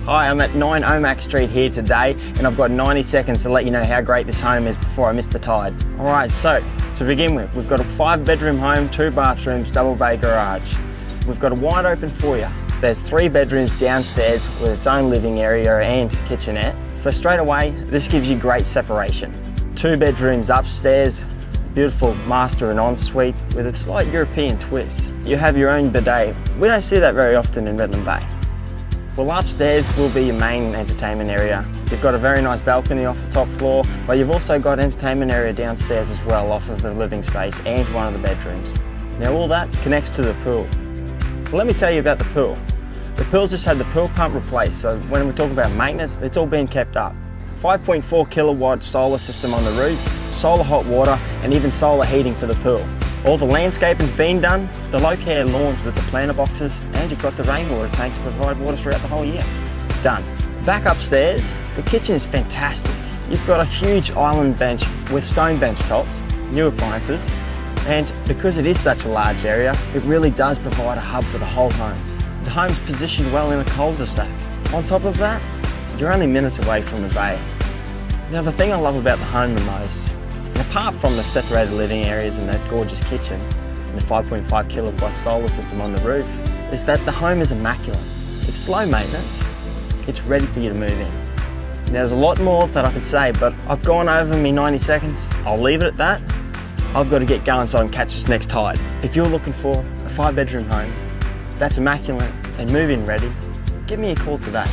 Hi, I'm at 9 Omac Street here today, and I've got 90 seconds to let you know how great this home is before I miss the tide. Alright, so to begin with, we've got a 5-bedroom home, 2 bathrooms, double bay garage. We've got a wide open foyer. There's 3 bedrooms downstairs with its own living area and kitchenette. So straight away, this gives you great separation. 2 bedrooms upstairs, beautiful master and ensuite with a slight European twist. You have your own bidet. We don't see that very often in Redland Bay. Well, upstairs will be your main entertainment area. You've got a very nice balcony off the top floor, but you've also got entertainment area downstairs as well off of the living space and one of the bedrooms. Now all that connects to the pool. Well, let me tell you about the pool. The pool's just had the pool pump replaced, so when we talk about maintenance, it's all been kept up. 5.4 kilowatt solar system on the roof, solar hot water, and even solar heating for the pool. All the landscaping's been done, the low care lawns with the planter boxes, and you've got the rainwater tank to provide water throughout the whole year. Done. Back upstairs, the kitchen is fantastic. You've got a huge island bench with stone bench tops, new appliances, and because it is such a large area, it really does provide a hub for the whole home. The home's positioned well in a cul-de-sac. On top of that, you're only minutes away from the bay. Now the thing I love about the home the most, and apart from the separated living areas and that gorgeous kitchen, and the 5.5 kilowatt solar system on the roof, is that the home is immaculate. It's slow maintenance, it's ready for you to move in. Now, there's a lot more that I could say, but I've gone over me 90 seconds. I'll leave it at that. I've got to get going so I can catch this next tide. If you're looking for a 5-bedroom home that's immaculate and move-in ready, give me a call today.